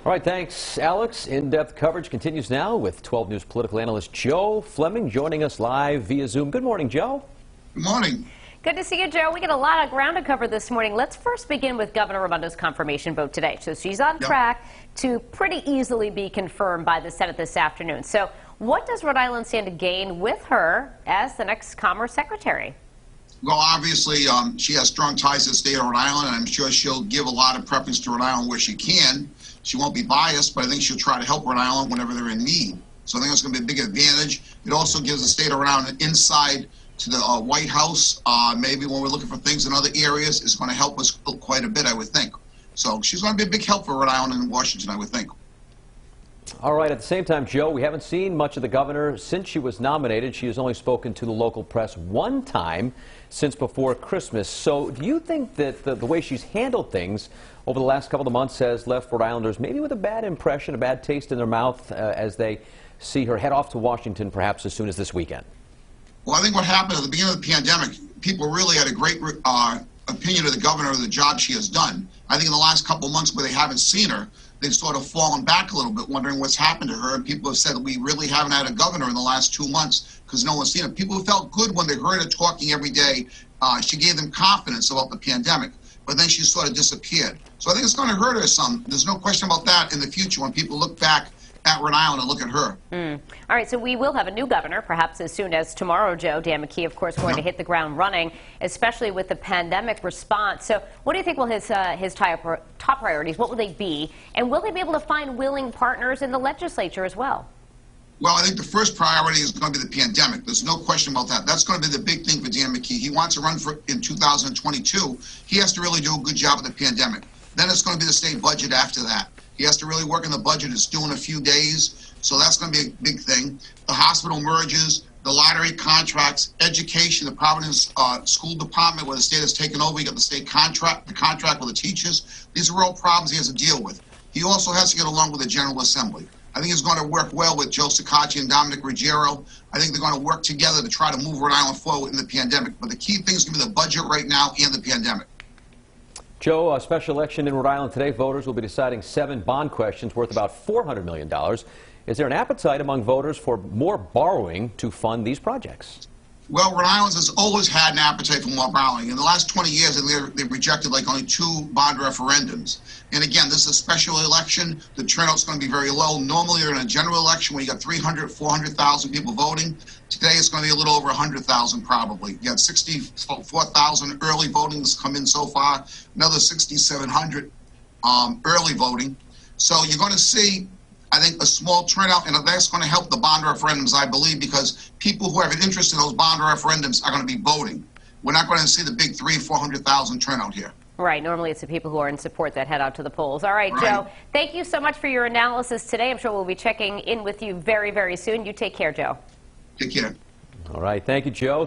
All right, thanks, Alex. In-depth coverage continues now with 12 News political analyst Joe Fleming joining us live via Zoom. Good morning, Joe. Good morning. Good to see you, Joe. We got a lot of ground to cover this morning. Let's first begin with Governor Raimondo's confirmation vote today. So she's on track to pretty easily be confirmed by the Senate this afternoon. So what does Rhode Island stand to gain with her as the next Commerce Secretary? Well, obviously, she has strong ties to the state of Rhode Island, and I'm sure she'll give a lot of preference to Rhode Island where she can. She won't be biased, but I think she'll try to help Rhode Island whenever they're in need. So I think it's going to be a big advantage. It also gives the state of Rhode Island an inside to the White House. Maybe when we're looking for things in other areas, it's going to help us quite a bit, I would think. So she's going to be a big help for Rhode Island and Washington, I would think. All right, at the same time, Joe, we haven't seen much of the governor since she was nominated. She has only spoken to the local press one time since before Christmas. So do you think that the way she's handled things over the last couple of months has left Rhode Islanders maybe with a bad impression, a bad taste in their mouth as they see her head off to Washington perhaps as soon as this weekend? Well, I think what happened at the beginning of the pandemic, people really had a great opinion of the governor of the job she has done. I think in the last couple of months where they haven't seen her, they've sort of fallen back a little bit, wondering what's happened to her. And people have said that we really haven't had a governor in the last 2 months because no one's seen her. People felt good when they heard her talking every day. She gave them confidence about the pandemic, but then she sort of disappeared. So I think it's going to hurt her some. There's no question about that in the future when people look back at Rhode Island and look at her. All right, so we will have a new governor, perhaps as soon as tomorrow, Joe. Dan McKee, of course, going to hit the ground running, especially with the pandemic response. So what do you think will his top priorities, what will they be? And will they be able to find willing partners in the legislature as well? Well, I think the first priority is going to be the pandemic. There's no question about that. That's going to be the big thing for Dan McKee. He wants to run for in 2022. He has to really do a good job with the pandemic. Then it's going to be the state budget after that. He has to really work in the budget. It's due in a few days, so that's going to be a big thing. The hospital merges, the lottery contracts, education, the Providence School Department, where the state has taken over. You got the state contract, the contract with the teachers. These are all problems he has to deal with. He also has to get along with the General Assembly. I think he's going to work well with Joe Sacacci and Dominic Ruggiero. I think they're going to work together to try to move Rhode Island forward in the pandemic. But the key thing is going to be the budget right now and the pandemic. Joe, a special election in Rhode Island today. Voters will be deciding 7 bond questions worth about $400 million. Is there an appetite among voters for more borrowing to fund these projects? Well, Rhode Island has always had an appetite for more borrowing. In the last 20 years, they've rejected like only 2 bond referendums. And again, this is a special election. The turnout's going to be very low. Normally, you're in a general election where you got 300, 400,000 people voting. Today, it's going to be a little over 100,000 probably. You got 64,000 early voting that's come in so far. Another 6,700 early voting. So you're going to see, I think, a small turnout, and that's going to help the bond referendums, I believe, because people who have an interest in those bond referendums are going to be voting. We're not going to see the big 300,000 or 400,000 turnout here. Right. Normally, it's the people who are in support that head out to the polls. All right, Joe, thank you so much for your analysis today. I'm sure we'll be checking in with you very, very soon. You take care, Joe. Take care. All right. Thank you, Joe.